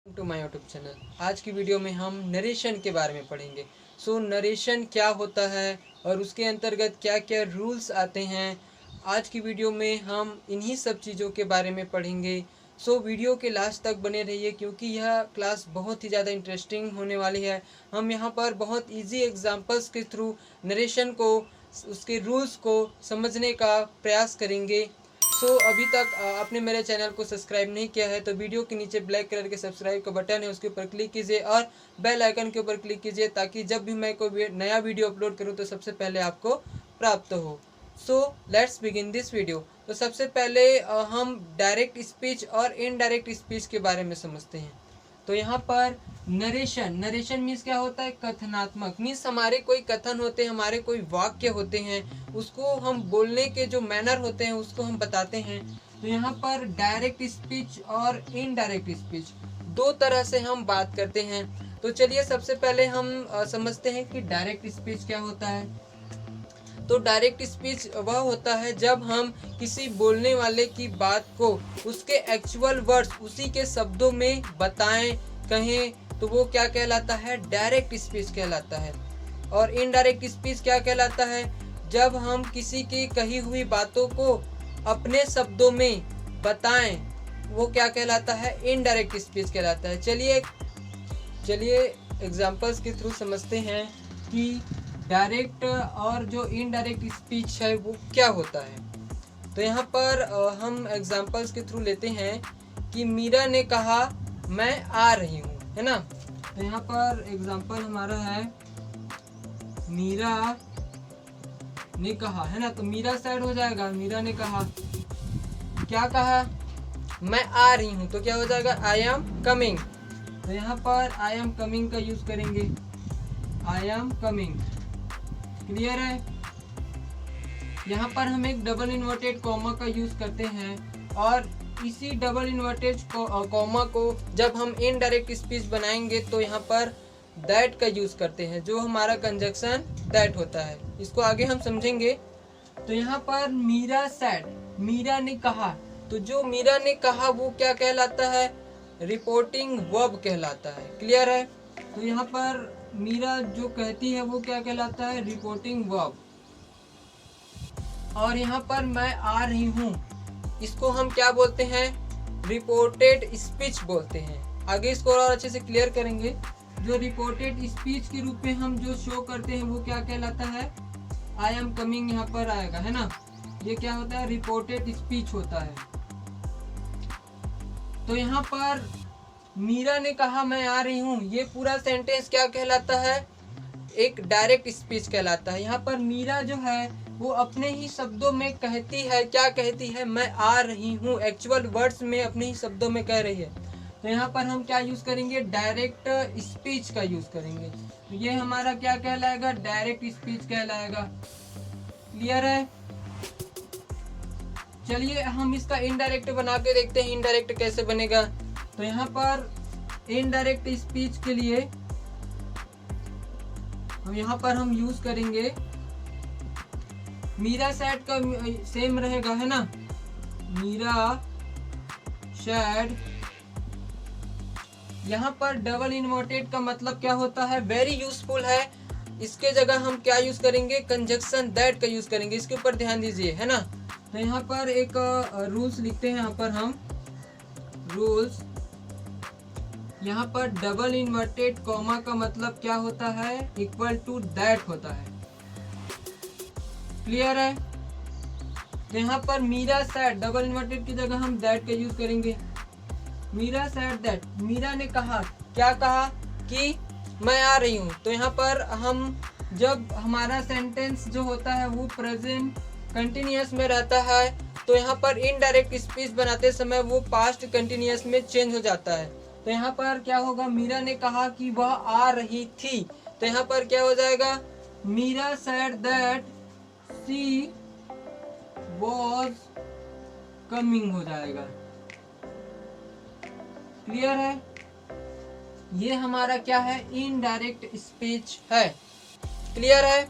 To my YouTube channel. आज की video में हम नरेशन के बारे में पढ़ेंगे। नरेशन क्या होता है और उसके अंतर्गत क्या क्या रूल्स आते हैं, आज की वीडियो में हम इन्हीं सब चीज़ों के बारे में पढ़ेंगे। वीडियो के लास्ट तक बने रहिए क्योंकि यह क्लास बहुत ही ज़्यादा इंटरेस्टिंग होने वाली है। हम यहाँ पर बहुत इजी एग्जांपल्स के थ्रू नरेशन को, उसके रूल्स को समझने का प्रयास करेंगे। अभी तक आपने मेरे चैनल को सब्सक्राइब नहीं किया है तो वीडियो के नीचे ब्लैक कलर के सब्सक्राइब का बटन है, उसके ऊपर क्लिक कीजिए और बेल आइकन के ऊपर क्लिक कीजिए ताकि जब भी मैं कोई नया वीडियो अपलोड करूं तो सबसे पहले आपको प्राप्त हो। Let's begin this video. तो सबसे पहले हम डायरेक्ट स्पीच और इनडायरेक्ट स्पीच के बारे में समझते हैं। तो यहाँ पर नरेशन मीन्स क्या होता है? कथनात्मक। मीन्स हमारे कोई कथन होते हैं, हमारे कोई वाक्य होते हैं, उसको हम बोलने के जो मैनर होते हैं उसको हम बताते हैं। तो यहाँ पर डायरेक्ट स्पीच और इनडायरेक्ट स्पीच दो तरह से हम बात करते हैं। तो चलिए सबसे पहले हम समझते हैं कि डायरेक्ट स्पीच क्या होता है। तो डायरेक्ट स्पीच वह होता है जब हम किसी बोलने वाले की बात को उसके एक्चुअल वर्ड्स, उसी के शब्दों में बताएं, कहें, तो वो क्या कहलाता है? डायरेक्ट स्पीच कहलाता है। और इनडायरेक्ट स्पीच क्या कहलाता है? जब हम किसी की कही हुई बातों को अपने शब्दों में बताएं, वो क्या कहलाता है? इनडायरेक्ट स्पीच कहलाता है। चलिए एग्जांपल्स के थ्रू समझते हैं कि डायरेक्ट और जो इनडायरेक्ट स्पीच है वो क्या होता है। तो यहाँ पर हम एग्जांपल्स के थ्रू लेते हैं कि मीरा ने कहा मैं आ रही हूँ, है ना। तो यहाँ पर एग्जांपल हमारा है मीरा ने कहा, है ना। तो मीरा साइड हो जाएगा, मीरा ने कहा, क्या कहा? मैं आ रही हूँ, तो क्या हो जाएगा? I am coming. तो यहाँ पर आई एम कमिंग का यूज करेंगे, आई एम कमिंग। क्लियर है? यहाँ पर हम एक डबल इन्वर्टेड कॉमा का यूज करते हैं और इसी डबल इन्वर्टेड कॉमा को जब हम इनडायरेक्ट स्पीच बनाएंगे तो यहाँ पर दैट का यूज करते हैं, जो हमारा कंजक्शन दैट होता है। इसको आगे हम समझेंगे। तो यहाँ पर मीरा सेड, मीरा ने कहा, तो जो मीरा ने कहा वो क्या कहलाता है? रिपोर्टिंग वर्ब कहलाता है। क्लियर है? तो यहाँ पर मीरा जो कहती है वो क्या कहलाता है? Reporting verb. और यहाँ पर मैं आ रही हूँ, इसको हम क्या बोलते हैं? रिपोर्टेड स्पीच बोलते हैं। आगे इसको और अच्छे से क्लियर करेंगे। जो रिपोर्टेड स्पीच के रूप में हम जो शो करते हैं वो क्या कहलाता है? आई एम कमिंग यहाँ पर आएगा, है ना। ये क्या होता है? रिपोर्टेड स्पीच होता है। तो यहाँ पर मीरा ने कहा मैं आ रही हूँ, ये पूरा सेंटेंस क्या कहलाता है? एक डायरेक्ट स्पीच कहलाता है। यहाँ पर मीरा जो है वो अपने ही शब्दों में कहती है, क्या कहती है? मैं आ रही हूँ। एक्चुअल वर्ड्स में अपने ही शब्दों में कह रही है। तो यहाँ पर हम क्या यूज करेंगे? डायरेक्ट स्पीच का यूज करेंगे। तो ये हमारा क्या कहलाएगा? डायरेक्ट स्पीच कहलाएगा। क्लियर है? चलिए हम इसका इनडायरेक्ट बना के देखते हैं, इनडायरेक्ट कैसे बनेगा। तो यहाँ पर इनडायरेक्ट स्पीच के लिए हम यूज करेंगे मीरा सेड का सेम रहेगा, है ना। मीरा सेड। यहाँ पर डबल इन्वर्टेड का मतलब क्या होता है? वेरी यूजफुल है। इसके जगह हम क्या यूज करेंगे? कंजक्शन दैट का यूज करेंगे। इसके ऊपर ध्यान दीजिए, है ना। तो यहाँ पर एक रूल्स लिखते हैं। यहाँ पर हम रूल्स, यहाँ पर डबल इन्वर्टेड कॉमा का मतलब क्या होता है? इक्वल टू दैट होता है। क्लियर है? तो यहाँ पर मीरा सेड, डबल इन्वर्टेड की जगह हम दैट का यूज करेंगे। मीरा सेड दैट, मीरा ने कहा, क्या कहा? कि मैं आ रही हूँ। तो यहाँ पर हम जब हमारा सेंटेंस जो होता है वो प्रेजेंट कंटिन्यूअस में रहता है तो यहाँ पर इनडायरेक्ट स्पीच बनाते समय वो पास्ट कंटिन्यूअस में चेंज हो जाता है। तो यहाँ पर क्या होगा? मीरा ने कहा कि वह आ रही थी, तो यहाँ पर क्या हो जाएगा? Meera said that she was coming हो जाएगा। क्लियर है? ये हमारा क्या है? इनडायरेक्ट स्पीच है। क्लियर है?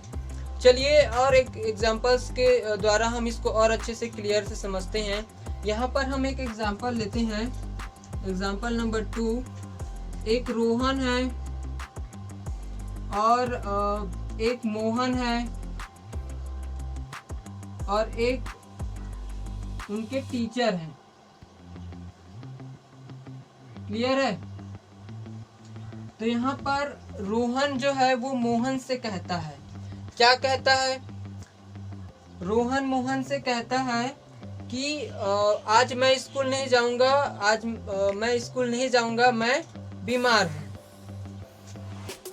चलिए और एक एग्जांपल्स के द्वारा हम इसको और अच्छे से क्लियर से समझते हैं। यहाँ पर हम एक एग्जांपल लेते हैं, एग्जांपल नंबर 2। एक रोहन है और एक मोहन है और एक उनके टीचर हैं। क्लियर है? तो यहाँ पर रोहन जो है वो मोहन से कहता है, क्या कहता है? रोहन मोहन से कहता है कि आज मैं स्कूल नहीं जाऊंगा, आज मैं स्कूल नहीं जाऊंगा, मैं बीमार हूँ।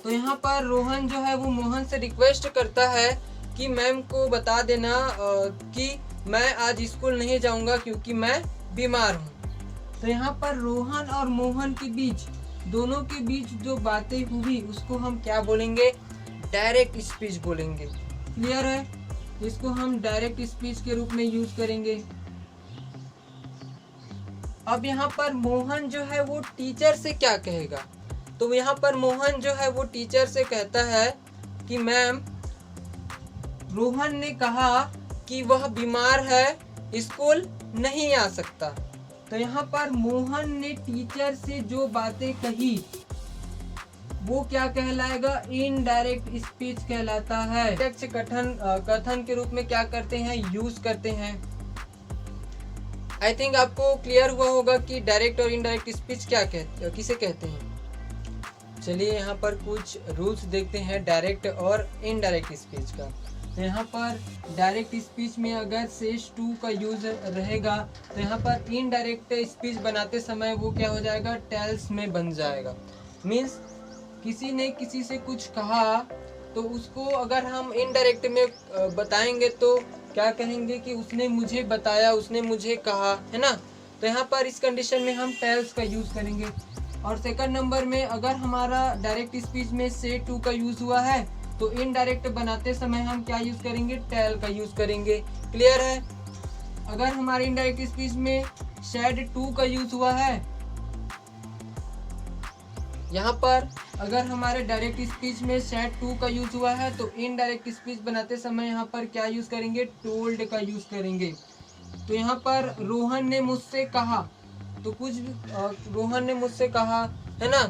तो यहाँ पर रोहन जो है वो मोहन से रिक्वेस्ट करता है कि मैम को बता देना कि मैं आज स्कूल नहीं जाऊंगा क्योंकि मैं बीमार हूँ। तो यहाँ पर रोहन और मोहन के बीच, दोनों के बीच जो बातें हुई उसको हम क्या बोलेंगे? डायरेक्ट स्पीच बोलेंगे। क्लियर है? इसको हम डायरेक्ट स्पीच के रूप में यूज करेंगे। अब यहाँ पर मोहन जो है वो टीचर से क्या कहेगा? तो यहाँ पर मोहन जो है वो टीचर से कहता है कि मैम, रोहन ने कहा कि वह बीमार है, स्कूल नहीं आ सकता। तो यहाँ पर मोहन ने टीचर से जो बातें कही वो क्या कहलाएगा? इनडायरेक्ट स्पीच कहलाता है। कथन के रूप में क्या करते हैं? यूज करते हैं। आई थिंक आपको क्लियर हुआ होगा कि डायरेक्ट और इनडायरेक्ट स्पीच किसे कहते हैं। चलिए यहाँ पर कुछ रूल्स देखते हैं डायरेक्ट और इनडायरेक्ट स्पीच का। तो यहाँ पर डायरेक्ट स्पीच में अगर शेष टू का यूज रहेगा तो यहाँ पर इनडायरेक्ट स्पीच बनाते समय वो क्या हो जाएगा? टेल्स में बन जाएगा। मीन्स किसी ने किसी से कुछ कहा तो उसको अगर हम इनडायरेक्ट में बताएंगे तो क्या कहेंगे कि उसने मुझे बताया, उसने मुझे कहा, है ना। तो यहाँ पर इस कंडीशन में हम टेल्स का यूज करेंगे। और सेकंड नंबर में अगर हमारा डायरेक्ट स्पीच में से टू का यूज हुआ है तो इनडायरेक्ट बनाते समय हम क्या यूज करेंगे? टेल का यूज करेंगे। क्लियर है? अगर हमारे इनडायरेक्ट स्पीच में शेड टू का यूज हुआ है, यहाँ पर अगर हमारे डायरेक्ट स्पीच में शेड टू का यूज हुआ है तो इनडायरेक्ट स्पीच बनाते समय यहाँ पर क्या यूज करेंगे? टोल्ड का यूज करेंगे। तो यहाँ पर रोहन ने मुझसे कहा, तो कुछ रोहन ने मुझसे कहा, है ना।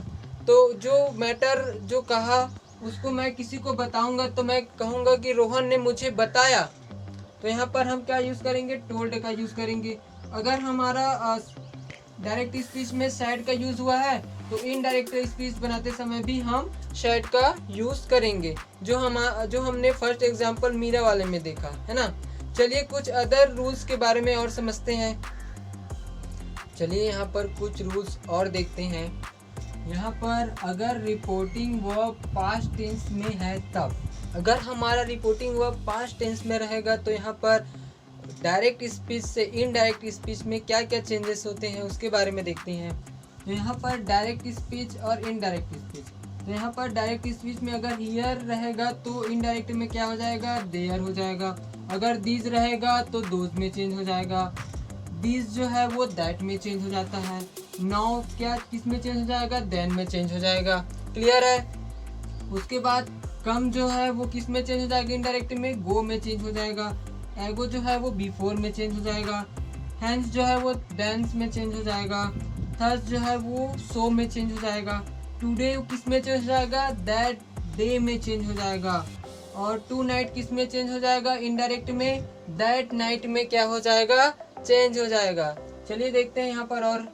तो जो मैटर जो कहा उसको मैं किसी को बताऊंगा तो मैं कहूँगा कि रोहन ने मुझे बताया। तो यहाँ पर हम क्या यूज करेंगे? टोल्ड का यूज करेंगे। अगर हमारा डायरेक्ट स्पीच में सैड का यूज हुआ है तो इनडायरेक्ट स्पीच बनाते समय भी हम सैड का यूज करेंगे, जो हमने फर्स्ट एग्जांपल मीरा वाले में देखा, है ना। चलिए कुछ अदर रूल्स के बारे में और समझते हैं। चलिए यहाँ पर कुछ रूल्स और देखते हैं। यहाँ पर अगर रिपोर्टिंग वर्ब पास्ट टेंस में है तब, अगर हमारा रिपोर्टिंग वर्ब पास्ट टेंस में रहेगा तो यहाँ पर डायरेक्ट स्पीच से इनडायरेक्ट स्पीच में क्या क्या चेंजेस होते हैं उसके बारे में देखते हैं। तो यहाँ पर डायरेक्ट स्पीच और इनडायरेक्ट स्पीच, तो यहाँ पर डायरेक्ट स्पीच में अगर हियर रहेगा तो इनडायरेक्ट में क्या हो जाएगा? देयर हो जाएगा। अगर दीज रहेगा तो दोज में चेंज हो जाएगा। दीज जो है वो दैट में चेंज हो जाता है। नाउ क्या किस में चेंज हो जाएगा? देन में चेंज हो जाएगा। क्लियर है? उसके बाद कम जो है वो किस में चेंज हो जाएगा? इनडायरेक्ट में गो में चेंज हो जाएगा। एगो जो है वो बिफोर में चेंज हो जाएगा। हैंस जो है वो डेंस में चेंज हो जाएगा। थर्स जो है वो सो में चेंज हो जाएगा। टुडे किस में चेंज हो जाएगा? दैट डे में चेंज हो जाएगा। और टू नाइट किस में चेंज हो जाएगा? इनडायरेक्ट में दैट नाइट में क्या हो जाएगा? चेंज हो जाएगा। चलिए देखते हैं यहाँ पर। और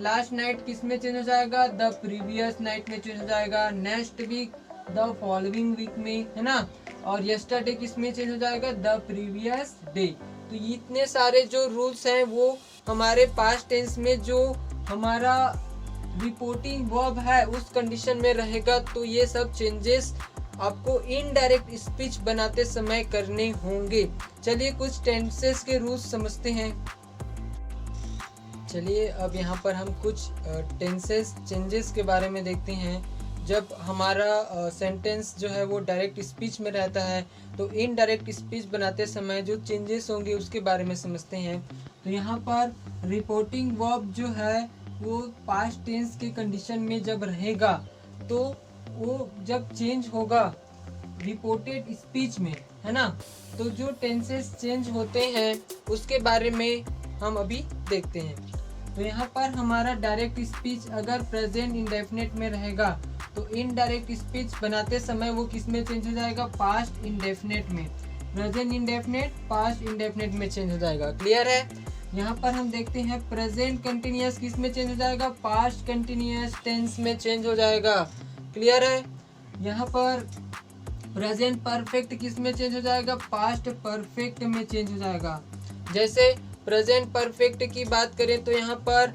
लास्ट नाइट किस में चेंज हो जाएगा? द प्रीवियस नाइट में चेंज हो जाएगा। Next week the following week में, है ना। और यस्टरडे किस में चेंज हो जाएगा? The previous day. तो इतने सारे जो रूल्स हैं वो हमारे पास्ट टेंस में जो हमारा रिपोर्टिंग वर्ब है उस कंडीशन में रहेगा। तो ये सब चेंजेस आपको इनडायरेक्ट स्पीच बनाते समय करने होंगे। चलिए कुछ टेंसेस के रूल्स समझते हैं। चलिए अब यहाँ पर हम कुछ टेंसेस चेंजेस के बारे में देखते हैं। जब हमारा सेंटेंस जो है वो डायरेक्ट स्पीच में रहता है तो इनडायरेक्ट स्पीच बनाते समय जो चेंजेस होंगे उसके बारे में समझते हैं। तो यहाँ पर रिपोर्टिंग वर्ब जो है वो पास्ट टेंस के कंडीशन में जब रहेगा तो वो जब चेंज होगा रिपोर्टेड स्पीच में, है ना। तो जो टेंसेस चेंज होते हैं उसके बारे में हम अभी देखते हैं। तो यहाँ पर हमारा डायरेक्ट स्पीच अगर प्रेजेंट इंडेफिनिट में रहेगा तो इनडायरेक्ट स्पीच बनाते समय वो किस में चेंज हो जाएगा, पास्ट इंडेफिनिट में। प्रेजेंट इंडेफिनिट पास्ट इंडेफिनिट में चेंज हो जाएगा। क्लियर है। यहाँ पर हम देखते हैं प्रेजेंट कंटिन्यूअस किस में चेंज हो जाएगा, पास्ट कंटिन्यूअस टेंस में चेंज हो जाएगा। क्लियर है। यहाँ पर प्रेजेंट परफेक्ट किस में चेंज हो जाएगा, पास्ट परफेक्ट में चेंज हो जाएगा। जैसे प्रेजेंट परफेक्ट की बात करें तो यहाँ पर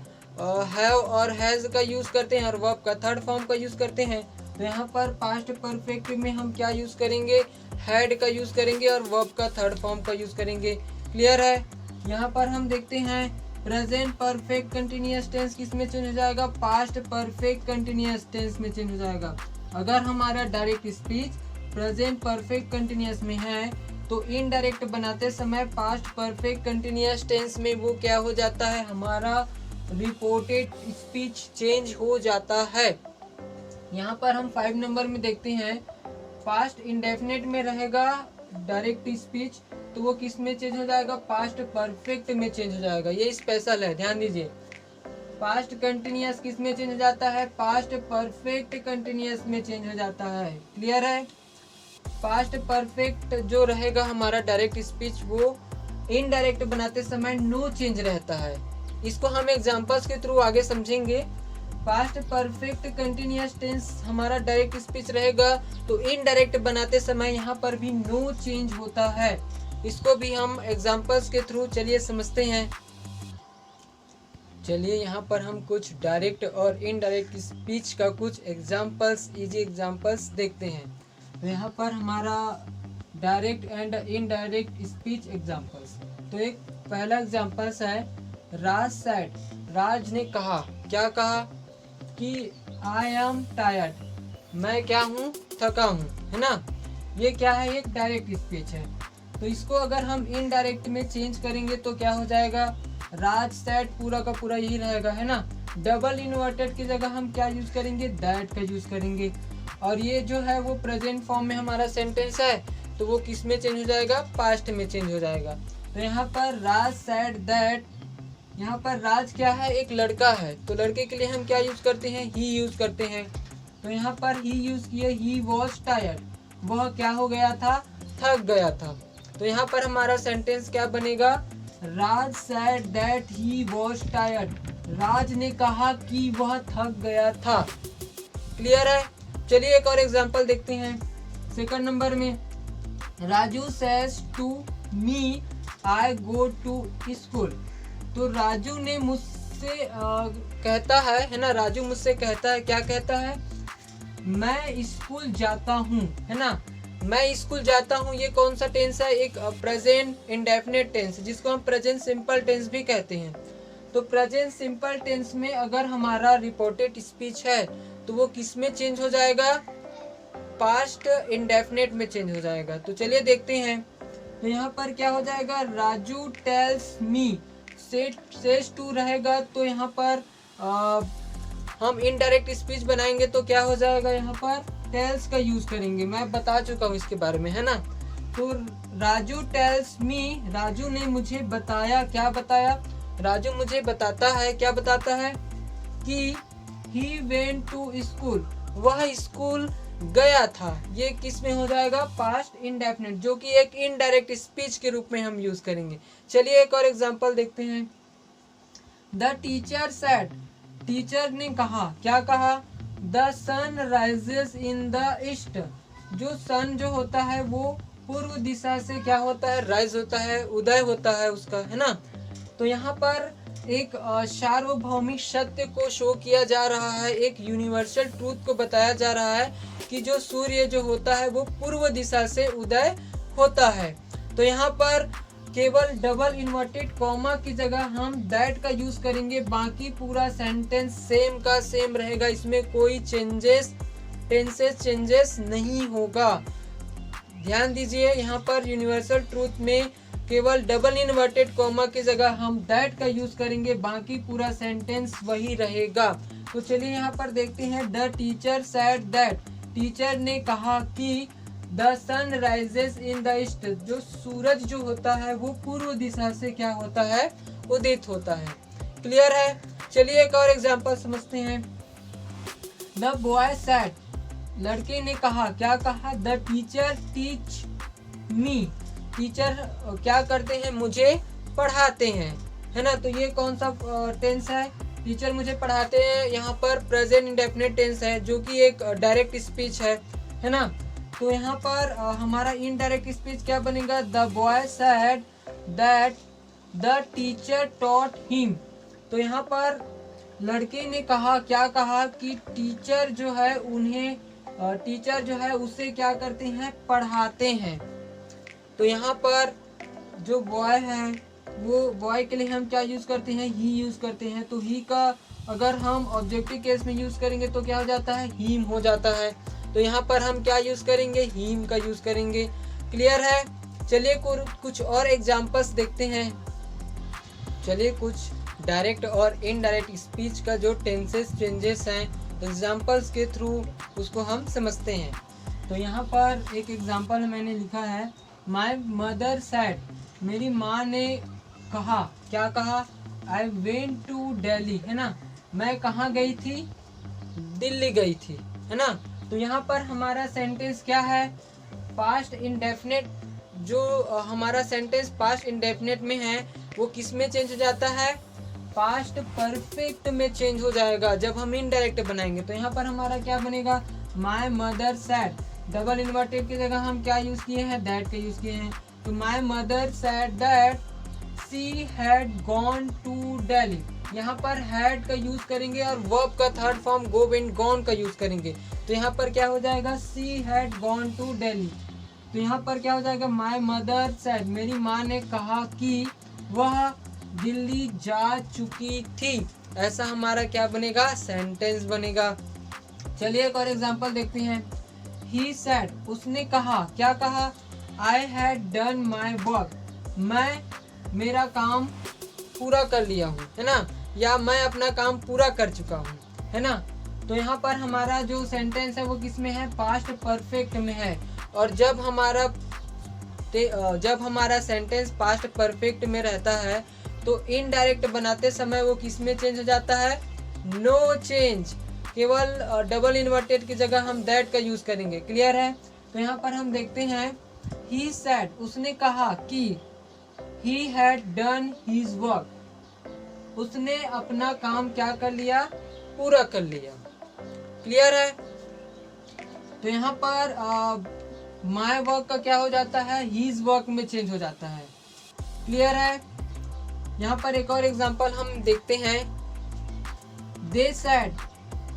हैव और हैज का यूज करते हैं और वर्ब का थर्ड फॉर्म का यूज करते हैं। तो यहाँ पर पास्ट परफेक्ट में हम क्या यूज करेंगे, हैड का यूज करेंगे और वर्ब का थर्ड फॉर्म का यूज करेंगे। क्लियर है। यहाँ पर हम देखते हैं प्रेजेंट परफेक्ट कंटिन्यूअस टेंस किस में चेंज हो जाएगा, पास्ट परफेक्ट कंटिन्यूअस टेंस में चेंज हो जाएगा। अगर हमारा direct speech present perfect continuous में है तो इनडायरेक्ट बनाते समय पास्ट परफेक्ट कंटिन्यूअस टेंस में वो क्या हो जाता है, हमारा रिपोर्टेड स्पीच चेंज हो जाता है। यहाँ पर हम 5 नंबर में देखते हैं पास्ट इंडेफिनिट में रहेगा डायरेक्ट स्पीच तो वो किस में चेंज हो जाएगा, पास्ट परफेक्ट में चेंज हो जाएगा। ये स्पेशल है, ध्यान दीजिए। पास्ट कंटिन्यूअस किस में चेंज हो जाता है, पास्ट परफेक्ट कंटिन्यूअस में चेंज हो जाता है। क्लियर है। पास्ट परफेक्ट जो रहेगा हमारा डायरेक्ट स्पीच वो इनडायरेक्ट बनाते समय नो चेंज रहता है। इसको हम एग्जांपल्स के थ्रू आगे समझेंगे। पास्ट परफेक्ट कंटिन्यूअस टेंस हमारा डायरेक्ट स्पीच रहेगा तो इनडायरेक्ट बनाते समय यहाँ पर भी नो चेंज होता है। इसको भी हम एग्जांपल्स के थ्रू चलिए समझते हैं। चलिए यहाँ पर हम कुछ डायरेक्ट और इनडायरेक्ट स्पीच का कुछ एग्जांपल्स, इजी एग्जांपल्स देखते हैं। तो यहाँ पर हमारा direct and indirect speech examples. तो एक पहला एग्जांपल्स है राज सेड, राज ने कहा, क्या कहा कि आई एम टायर्ड, मैं क्या हूँ, थका हूँ, है ना। ये क्या है, एक डायरेक्ट स्पीच है। तो इसको अगर हम इनडायरेक्ट में चेंज करेंगे तो क्या हो जाएगा, राज सेड पूरा का पूरा यही रहेगा, है ना। डबल इन्वर्टेड की जगह हम क्या यूज करेंगे, दैट का यूज करेंगे। और ये जो है वो प्रेजेंट फॉर्म में हमारा सेंटेंस है तो वो किस में चेंज हो जाएगा, पास्ट में चेंज हो जाएगा। तो यहाँ पर राज सेड दैट, यहाँ पर राज क्या है, एक लड़का है तो लड़के के लिए हम क्या यूज करते हैं, ही यूज करते हैं। तो यहाँ पर ही यूज किए, ही वॉज टायर्ड, वह क्या हो गया था, थक गया था। तो यहाँ पर हमारा सेंटेंस क्या बनेगा, Raj said that he was tired, Raj ने कहा कि वह थक गया था। क्लियर है। चलिए एक और एग्जांपल देखते हैं। सेकंड नंबर में Raju says to me I go to school, तो राजू ने मुझसे कहता है ना, राजू मुझसे कहता है, क्या कहता है, मैं स्कूल जाता हूँ, है ना। मैं स्कूल जाता हूँ, ये कौन सा टेंस है, एक प्रेजेंट इंडेफिनिट टेंस जिसको हम प्रेजेंट सिंपल टेंस भी कहते हैं। तो प्रेजेंट सिंपल टेंस में अगर हमारा रिपोर्टेड स्पीच है तो वो किस में चेंज हो जाएगा, पास्ट इंडेफिनिट में चेंज हो जाएगा। तो चलिए देखते हैं। तो यहाँ पर क्या हो जाएगा, Raju tells me, says to रहेगा तो यहाँ पर हम इनडायरेक्ट स्पीच बनाएंगे तो क्या हो जाएगा, यहाँ पर टेल्स का यूज करेंगे। मैं बता चुका हूँ इसके बारे में, है ना। तो राजू टेल्स मी, राजू ने मुझे बताया, क्या बताया, राजू मुझे बताता है, क्या बताता है कि ही वेंट टू स्कूल, वह स्कूल गया था। ये किस में हो जाएगा, पास्ट इंडेफिनिट, जो कि एक इनडायरेक्ट स्पीच के रूप में हम यूज करेंगे। चलिए एक और एग्जांपल देखते हैं। द टीचर सेड, टीचर ने कहा, क्या कहा, the sun rises in the east, जो सन जो होता है वो पूर्व दिशा से क्या होता है, राइज होता है, उदय होता है उसका, है ना। तो यहाँ पर एक सार्वभौमिक सत्य को शो किया जा रहा है, एक यूनिवर्सल ट्रूथ को बताया जा रहा है कि जो सूर्य जो होता है वो पूर्व दिशा से उदय होता है। तो यहाँ पर केवल डबल इन्वर्टेड कॉमा की जगह हम दैट का यूज करेंगे, बाकी पूरा सेंटेंस सेम का सेम रहेगा, इसमें कोई टेंसेस चेंजेस नहीं होगा। ध्यान दीजिए, यहाँ पर यूनिवर्सल ट्रूथ में केवल डबल इन्वर्टेड कॉमा की जगह हम दैट का यूज करेंगे, बाकी पूरा सेंटेंस वही रहेगा। तो चलिए यहाँ पर देखते हैं। The teacher said that, teacher ने कहा कि the sun rises in the east, जो सूरज जो होता है वो पूर्व दिशा से क्या होता है, उदित होता है। क्लियर है। चलिए एक और एग्जांपल समझते हैं। द बॉय सेड, लड़के ने कहा, क्या कहा? The teacher teach me, teacher क्या करते हैं? मुझे पढ़ाते हैं, है ना। तो ये कौन सा टेंस है? टीचर मुझे पढ़ाते हैं। यहाँ पर प्रेजेंट इंडेफिनिट टेंस है जो कि एक डायरेक्ट स्पीच है ना। तो यहाँ पर हमारा इनडायरेक्ट स्पीच क्या बनेगा? The boy said that the teacher taught him. तो यहाँ पर लड़के ने कहा, क्या कहा? कि टीचर जो है उन्हें, टीचर जो है उसे क्या करते हैं? पढ़ाते हैं। तो यहाँ पर जो बॉय है वो बॉय के लिए हम क्या यूज करते हैं? ही यूज करते हैं। तो ही का अगर हम ऑब्जेक्टिव केस में यूज करेंगे तो क्या हो जाता है? हीम हो जाता है। तो यहाँ पर हम क्या यूज करेंगे? हीम का यूज करेंगे। क्लियर है? चलिए कुछ और एग्जांपल्स देखते हैं। चलिए कुछ डायरेक्ट और इनडायरेक्ट स्पीच का जो टेंसेस चेंजेस हैं एग्जांपल्स के थ्रू उसको हम समझते हैं। तो यहाँ पर एक एग्जांपल मैंने लिखा है, माय मदर सेड, मेरी माँ ने कहा, क्या कहा? आई वेंट टू दिल्ली, है ना। मैं कहाँ गई थी? दिल्ली गई थी, है ना। तो यहाँ पर हमारा सेंटेंस क्या है? Past indefinite. जो हमारा सेंटेंस पास्ट इंडेफिनिट में है वो किस में चेंज हो जाता है? पास्ट परफेक्ट में चेंज हो जाएगा जब हम इनडायरेक्ट बनाएंगे। तो यहाँ पर हमारा क्या बनेगा? My mother said, double inverted की जगह हम क्या यूज किए हैं? दैट का यूज किए हैं। तो my mother said that she had gone to Delhi. यहाँ पर हैड का यूज करेंगे और वर्ब का third form go and gone का यूज करेंगे। तो यहाँ पर क्या हो जाएगा? She had gone to Delhi. तो यहाँ पर क्या हो जाएगा? माय मदर सेड, मेरी माँ ने कहा कि वह दिल्ली जा चुकी थी। ऐसा हमारा क्या बनेगा? सेंटेंस बनेगा। चलिए एक और एग्जांपल देखते हैं। ही सेड, उसने कहा, क्या कहा? I had done my work, मैं मेरा काम पूरा कर लिया हूँ, है ना। या मैं अपना काम पूरा कर चुका हूँ, है ना। तो यहाँ पर हमारा जो सेंटेंस है वो किस में है? पास्ट परफेक्ट में है। और जब हमारा सेंटेंस पास्ट परफेक्ट में रहता है तो इनडायरेक्ट बनाते समय वो किस में चेंज हो जाता है? No change. केवल डबल इन्वर्टेड की जगह हम दैट का यूज करेंगे। क्लियर है? तो यहाँ पर हम देखते हैं, ही सेड, उसने कहा कि he had done his work, उसने अपना काम क्या कर लिया? पूरा कर लिया। क्लियर है? तो यहाँ पर माय वर्क का क्या हो जाता है? हीज वर्क में चेंज हो जाता है। क्लियर है? यहाँ पर एक और एग्जांपल हम देखते हैं। दे सेड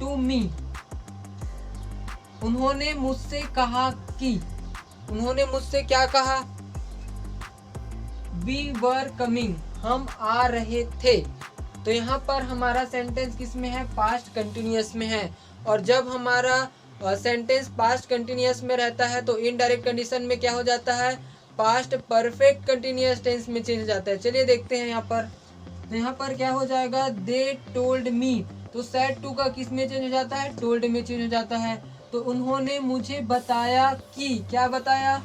टू मी, उन्होंने मुझसे कहा कि, उन्होंने मुझसे क्या कहा? वी वर कमिंग, हम आ रहे थे। तो यहाँ पर हमारा सेंटेंस किस में है? पास्ट कंटिन्यूअस में है। और जब हमारा सेंटेंस पास्ट कंटिन्यूअस में रहता है तो इनडायरेक्ट कंडीशन में क्या हो जाता है? पास्ट परफेक्ट कंटिन्यूअस टेंस में चेंज हो जाता है। चलिए देखते हैं यहाँ पर। तो यहाँ पर क्या हो जाएगा? दे टोल्ड मी, तो सेड टू का किस में चेंज हो जाता है? टोल्ड में चेंज हो जाता है। तो उन्होंने मुझे बताया कि, क्या बताया?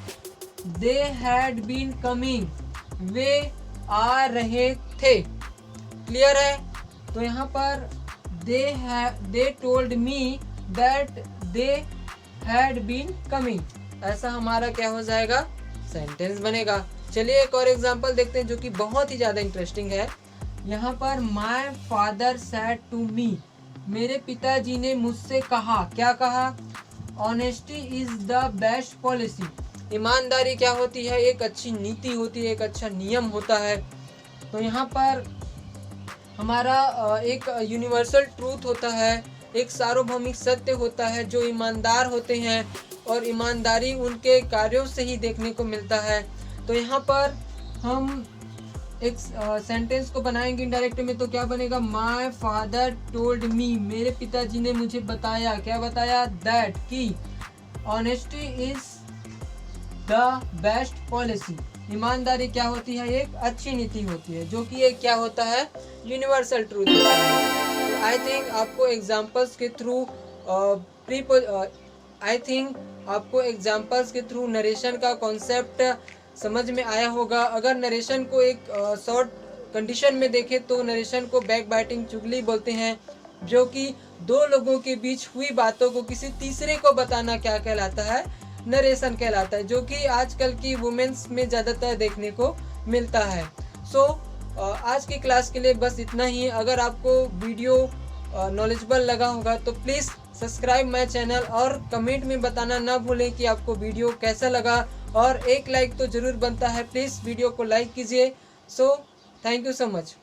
दे हैड बीन कमिंग, वे आ रहे थे। क्लियर है? तो यहाँ पर they told me that they had been coming, ऐसा हमारा क्या हो जाएगा? सेंटेंस बनेगा। चलिए एक और एग्जांपल देखते हैं जो कि बहुत ही ज़्यादा इंटरेस्टिंग है। यहाँ पर my father said to me, मेरे पिताजी ने मुझसे कहा, क्या कहा? Honesty is the best policy, ईमानदारी क्या होती है? एक अच्छी नीति होती है, एक अच्छा नियम होता है। तो यहाँ पर हमारा एक यूनिवर्सल ट्रूथ होता है, एक सार्वभौमिक सत्य होता है। जो ईमानदार होते हैं और ईमानदारी उनके कार्यों से ही देखने को मिलता है। तो यहाँ पर हम एक सेंटेंस को बनाएंगे इनडायरेक्ट में, तो क्या बनेगा? माय फादर टोल्ड मी, मेरे पिताजी ने मुझे बताया, क्या बताया? दैट कि honesty is the best policy, ईमानदारी क्या होती है? एक अच्छी नीति होती है, जो कि एक क्या होता है? यूनिवर्सल ट्रूथ होता है। तो आई थिंक आपको एग्जांपल्स के थ्रू नरेशन का कॉन्सेप्ट समझ में आया होगा। अगर नरेशन को एक शॉर्ट कंडीशन में देखें तो नरेशन को बैक बाइटिंग चुगली बोलते हैं, जो कि दो लोगों के बीच हुई बातों को किसी तीसरे को बताना क्या कहलाता है, नरेशन कहलाता है, जो कि आजकल की वुमेन्स में ज़्यादातर देखने को मिलता है। सो आज की क्लास के लिए बस इतना ही। अगर आपको वीडियो नॉलेजेबल लगा होगा तो प्लीज़ सब्सक्राइब माय चैनल और कमेंट में बताना ना भूलें कि आपको वीडियो कैसा लगा, और एक लाइक तो ज़रूर बनता है, प्लीज़ वीडियो को लाइक कीजिए। So thank you so much.